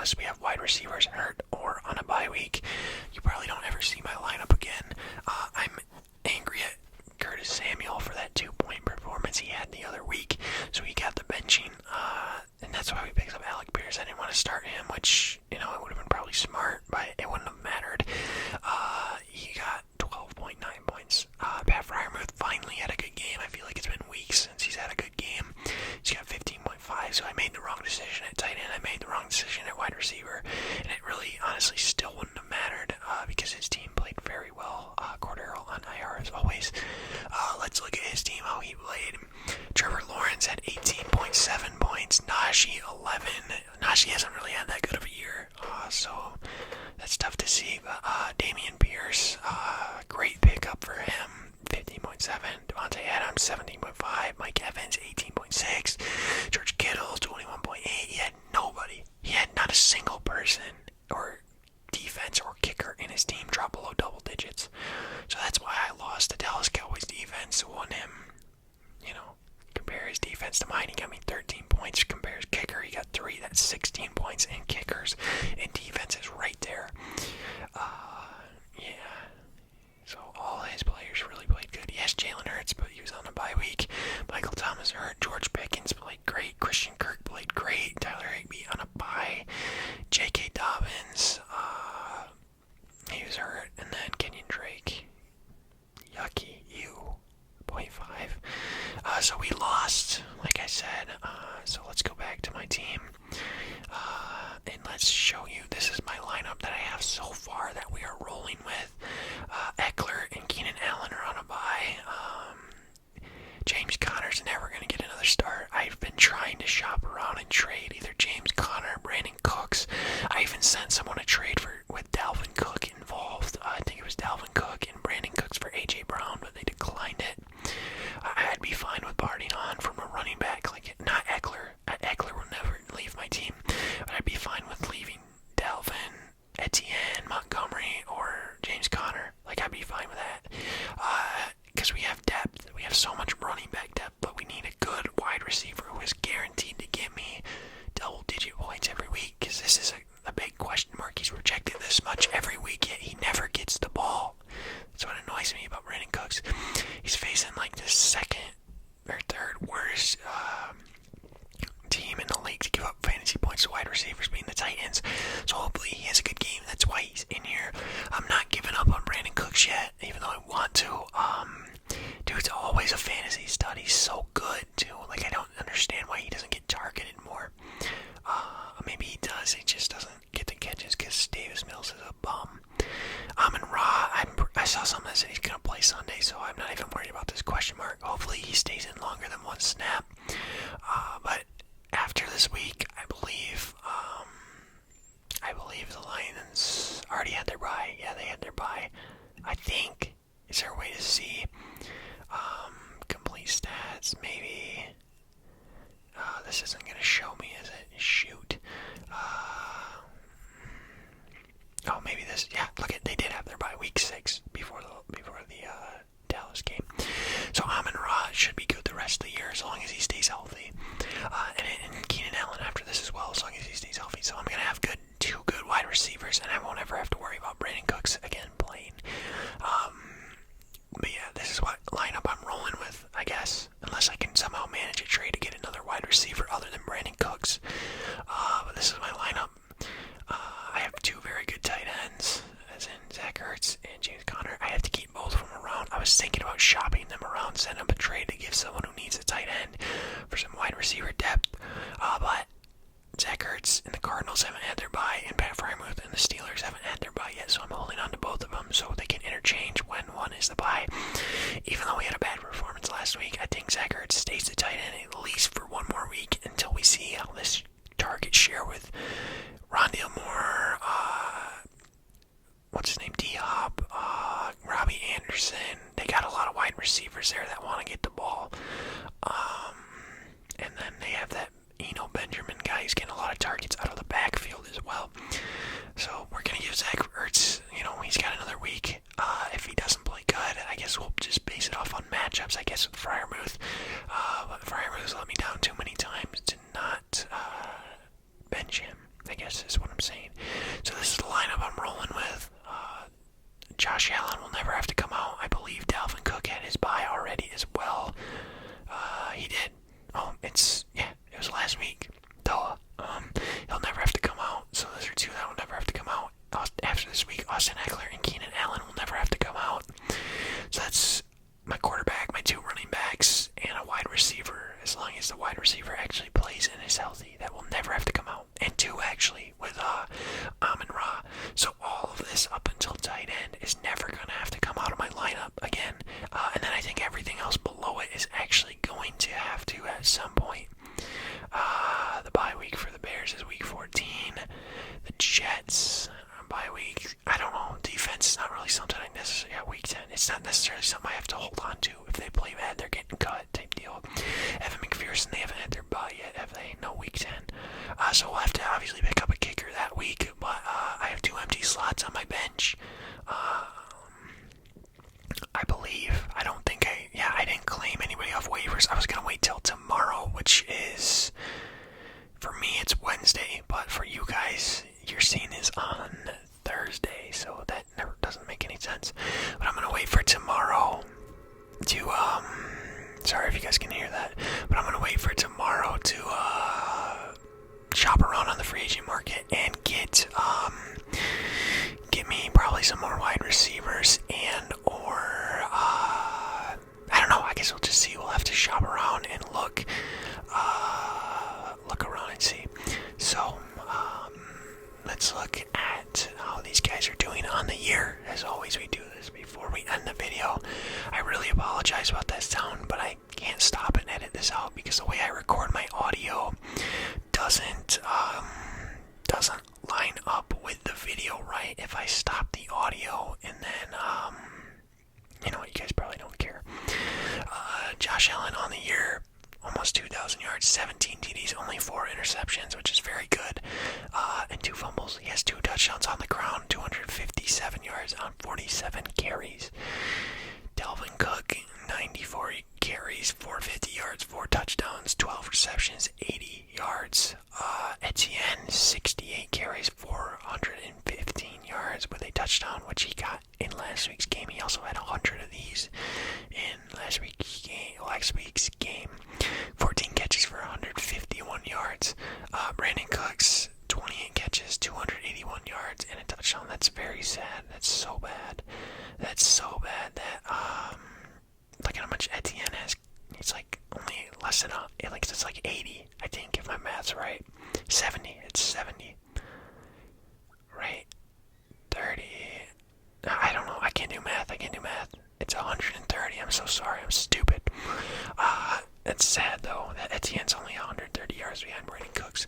unless we have wide receivers hurt or on a bye week, you probably don't ever see my lineup again. I'm angry at Curtis Samuel for that 2-point performance he had the other week, so he got the benching, and that's why we picked up Alec Pierce. I didn't want to start him, which, it would have been probably smart, but it wouldn't have mattered. He got 12.9 points. Pat Freiermuth finally had a good game. I feel like it's been weeks since he's had a good game. He's got 15.5, so I made the wrong decision at tight end. I made the wrong decision at wide receiver, and it really, honestly, still wouldn't have mattered because his team played very well. Cordero on IR as always. Let's look at his team, how he played. Trevor Lawrence had 18.7 points. Najee 11. Najee hasn't really had that good of a year, so that's tough to see. But Dameon Pierce, great pickup for him. 15.7. Devontae Adams 17.5. Mike Evans 18.6. George Kittle 21.8. He had nobody. He had not a single person or defense or kicker in his team drop below double digits. So that's why I lost. The Dallas Cowboys defense won him. Compare his defense to mine. He got me 13 points. Compare his kicker, he got 3. That's 16 points. And kickers and defense is right there. Yeah. So all his players really played good. Yes, Jalen Hurts, but he was on a bye week. Michael Thomas hurt. George Pickens played great. Christian Kirk played great. Tyler Higbee on a bye. J.K. Dobbins, he was hurt. And then Kenyon Drake. Yucky, you. 0.5. So we lost, like I said. So let's go back to my team. And let's show you, this is my lineup that I have so far that we are rolling with. Eckler and Keenan Allen are on a bye. James Conner's never going to get another start. I've been trying to shop around and trade either James Conner or Brandon Cooks. I even sent someone a trade with Dalvin Cook involved. I think it was Dalvin Cook and Brandon Cooks for A.J. Brown, but they declined it. I'd be fine with parting on from a running back, like not Eckler. Eckler will never leave my team, but I'd be fine with leaving Dalvin, Etienne, Montgomery, or James Conner. Like, I'd be fine with that. Because we have depth. We have so much running back depth, but we need a good wide receiver who is guaranteed to get me double-digit points every week, because this is a big question mark. He's rejected this much every week, yet he never gets the ball. That's what annoys me about Brandon Cooks. He's facing like the second or third worst team in the league to give up fantasy points to wide receivers, being the tight ends. So hopefully he has a good game. That's why he's in here. I'm not giving up on Brandon Cooks yet, even though I want to. Dude's always a fantasy stud. He's so good too. Like, I don't understand why he doesn't get targeted more. Maybe he does. He just doesn't get the catches because Davis Mills is a bum. Amon-Ra, I saw something that said he's going to play Sunday, so I'm not even worried about this question mark. Hopefully he stays in longer than one snap. But after this week, I believe the Lions already had their bye. Yeah, they had their bye. I think. Is there a way to see complete stats? Maybe. This isn't going to show me, is it? Shoot. Oh, maybe this. Yeah, look at, they did have their bye week 6 before the Dallas game. So Amon-Ra should be good the rest of the year as long as he stays healthy. And Keenan Allen after this as well, as long as he stays healthy. So I'm gonna have two good wide receivers, and I won't ever have to worry about Brandon Cooks again playing. But yeah, this is what lineup I'm rolling with, I guess. Unless I can somehow manage a trade to get another wide receiver other than Brandon Cooks. But this is my lineup. I have 2 very good tight ends, as in Zach Ertz and James Conner. I have to keep both of them around. I was thinking about shopping them around, setting up a trade to give someone who needs a tight end for some wide receiver depth. But Zach Ertz and the Cardinals haven't had their bye, and Pat Freiermuth and the Steelers haven't had their bye yet, so I'm holding on to both of them so they can interchange when one is the bye. Even though we had a bad performance last week, I think Zach Ertz stays the tight end at least for one more week until we see how this target share with Rondale Moore, what's his name, D-Hop, Robbie Anderson. They got a lot of wide receivers there that want to get the ball. And then they have that Eno Benjamin guy who's getting a lot of targets out of the backfield as well. So we're going to give Zach Ertz, he's got another week. If he doesn't play good, I guess we'll just base it off on matchups, I guess, with Freiermuth. But Freiermuth's let me down too many times to not bench him. I guess is what I'm saying. So this is the lineup I'm rolling with. Josh Allen will never have to come out. I believe Dalvin Cook had his bye already as well. He did. It was last week. Duh. He'll never have to come out. So those are two that will never have to come out. After this week, Austin Eckler and Keenan Allen will never have to come out. So that's my quarterback, my two running backs, and a wide receiver. As long as the wide receiver actually plays and is healthy, that will never have to come out. And two actually with Amon-Ra. So all of this up until tight end is never going to have to come out of my lineup again. And then I think everything else below it is actually going to have to at some point. The bye week for the Bears is week 14. The Jets bye week. I don't know. Defense is not really something I necessarily. Yeah, week 10. It's not necessarily something I have to hold on to. If they play bad, they're getting cut type deal. Evan McPherson, they haven't had their bye yet, have they? No, week 10. So we'll have to obviously pick up a kicker that week. But I have 2 empty slots on my bench. I believe. I didn't claim anybody off waivers. I was going to wait till tomorrow, which is, for me, it's Wednesday. But for you guys, you're seeing this on Thursday. So that never doesn't make any sense. But I'm going to wait for tomorrow to, sorry if you guys can hear that. But I'm going to wait for tomorrow to, shop around on the free agent market and get me probably some more wide receivers I don't know, I guess we'll just see. We'll have to shop around and look around and see. So, let's look at how these guys are doing on the year. As always, we do this before we end the video. I really apologize about that sound, but I can't stop and edit this out because the way I record my audio doesn't line up with the video right. If I stop the audio and then, you guys probably don't care. Josh Allen on the year, almost 2,000 yards, 17 TDs, only 4 interceptions, which is very good, and 2 fumbles. He has 2 touchdowns on the ground, 257 yards on 47 carries. Dalvin Cook, 94 carries, 450 yards, 4 touchdowns, 12 receptions, 80 yards. Etienne, 68 carries, 415 yards with a touchdown, which he got in last week's game. He also had 100 of these in last week's game. 14 catches for 151 yards. Brandon Cooks, 28 catches, 281 yards, and a touchdown. That's very sad. That's so bad. That look at how much Etienne has. It's like only less than it's like 80, I think, if my math's right. 70. It's 70. Right? 30. I don't know. I can't do math. It's 130. I'm so sorry. I'm stupid. That's sad though. That Etienne's only 130 yards behind Brandon Cooks.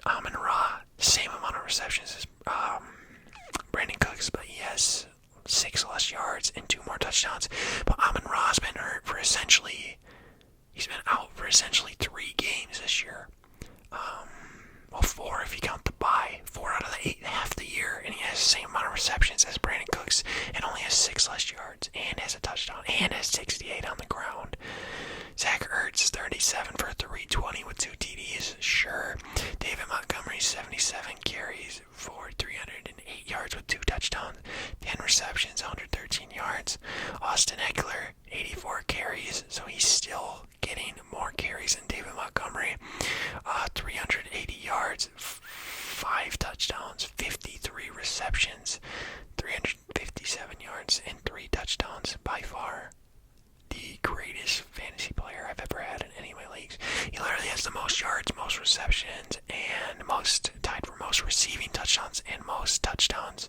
Amon-Ra, same amount of receptions as Brandon Cooks, but he has 6 less yards and 2 more touchdowns. But Amon-Ra's been hurt for he's been out for essentially 3 games this year. 4 if you count the bye. 4 out of the 8 half the year, and he has the same amount of receptions as Brandon Cooks, and only has 6 less yards, and has a touchdown, and has 68 on the ground. Zach Ertz, 37 for 320 with 2 TDs, sure. David Montgomery, 77 carries for 308 yards with 2 touchdowns, 10 receptions, 113 yards. Austin Eckler, 84 carries, so he's still getting more carries than David Montgomery. 380 yards, 5 touchdowns, 53 receptions, 357 yards, and 3 touchdowns. By far the greatest fantasy player I've ever had in any of my leagues. He literally has the most yards, most receptions, and tied for most receiving touchdowns and most touchdowns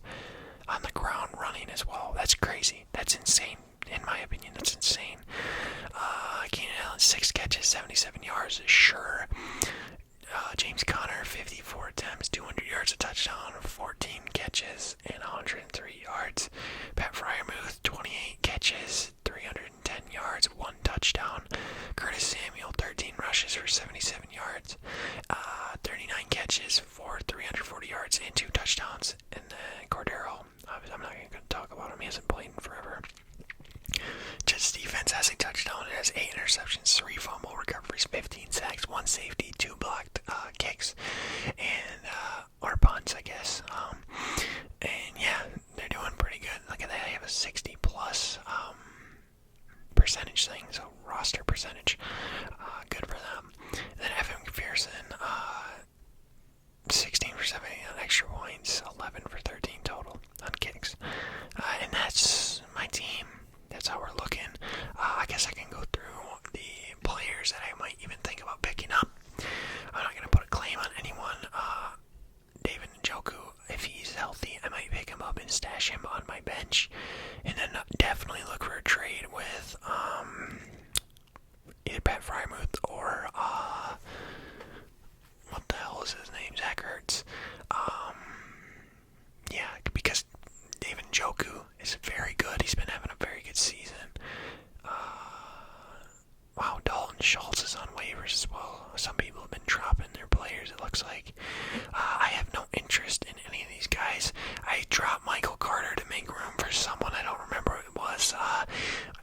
on the ground running as well. That's crazy. That's insane. In my opinion, that's insane. Keenan Allen, 6 catches, 77 yards, sure. James Conner, 54 attempts, 200 yards, a touchdown, 14 catches, and 103 yards. Pat Freiermuth, 28 catches, 310 yards, 1 touchdown. Curtis Samuel, 13 rushes for 77 yards, 39 catches for 340 yards, and 2 touchdowns. And then Cordero, I'm not even going to talk about him. He hasn't played in forever. Jets defense has a touchdown. It has 8 interceptions, 3 fumble recoveries, 15 sacks, 1 safety, 2 blocked kicks. stash him on my bench. And then definitely look for a trade with either Pat Frymuth or what the hell is his name? Zach Ertz. Yeah, because David Njoku is very good. He's been having a very good season. Wow, Dalton Schultz is on waivers as well. Some people have been dropping their players, it looks like. I have no interest in any of these guys. I dropped Michael Carter to make room for someone. I don't remember who it was. I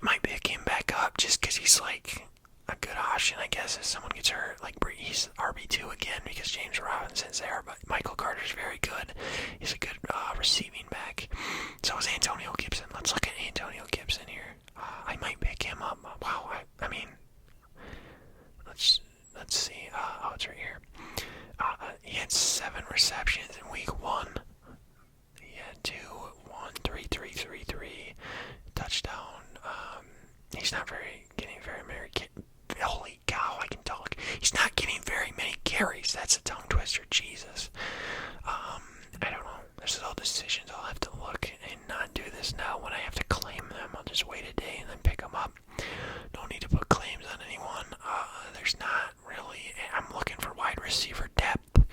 might pick him back up just because he's like a good option, I guess, if someone gets hurt. Like, he's RB2 again because James Robinson's there, but Michael Carter's very good. He's a good receiving back. So is Antonio Gibson. Let's look at Antonio Gibson here. I might pick him up. Wow, I mean, let's see. Oh, it's right here. He had 7 receptions in week 1. He had 2, 1, 3, 3, 3, 3. Touchdown. He's not getting very many. Holy cow, I can talk. He's not getting very many carries. That's a tongue twister. Jesus. I don't know. This is all decisions. I'll have to look and not do this now when I have to claim them. I'll just wait a day and then pick them up. Don't need to put claims on anyone. There's not really. I'm looking for wide receiver depth.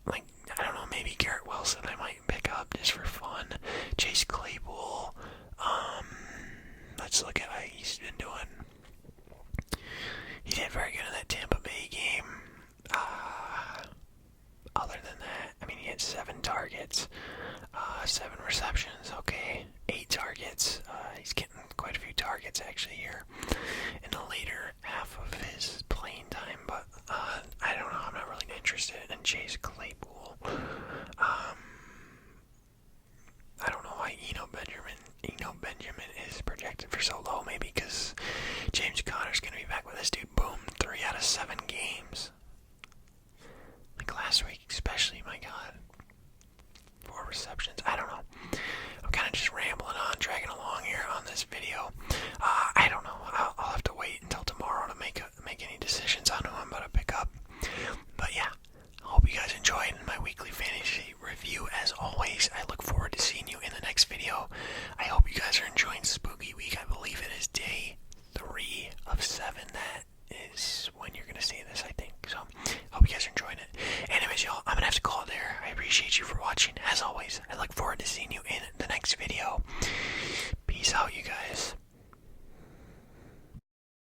Like, I don't know, maybe Garrett Wilson I might pick up just for fun. Chase Claypool. Let's look at how he's been doing. He did very good in that Tampa Bay game. Other than that, I mean, he had 7 targets, 7 receptions, okay, 8 targets. He's getting quite a few targets actually here in the later half of his playing time, but I don't know, I'm not really interested in Chase Claypool. I don't know why Eno Benjamin is projected for so low, maybe because James Conner's going to be back with this dude. Boom, 3 out of 7 games. Like last week especially, my God. 4 receptions, I don't know. I'm kind of just rambling on, dragging along here on this video. I don't know, I'll have to wait until tomorrow to make any decisions on who I'm about to pick up. But yeah, I hope you guys enjoyed my weekly fantasy review. As always, I look forward to seeing you in the next video. I hope you guys are enjoying Spooky Week. I believe it is day 3 of 7. That is when you're going to see this, I think. So, hope you guys are enjoying it. Anyways, y'all, I'm going to have to call it there. I appreciate you for watching. As always, I look forward to seeing you in the next video. Peace out, you guys.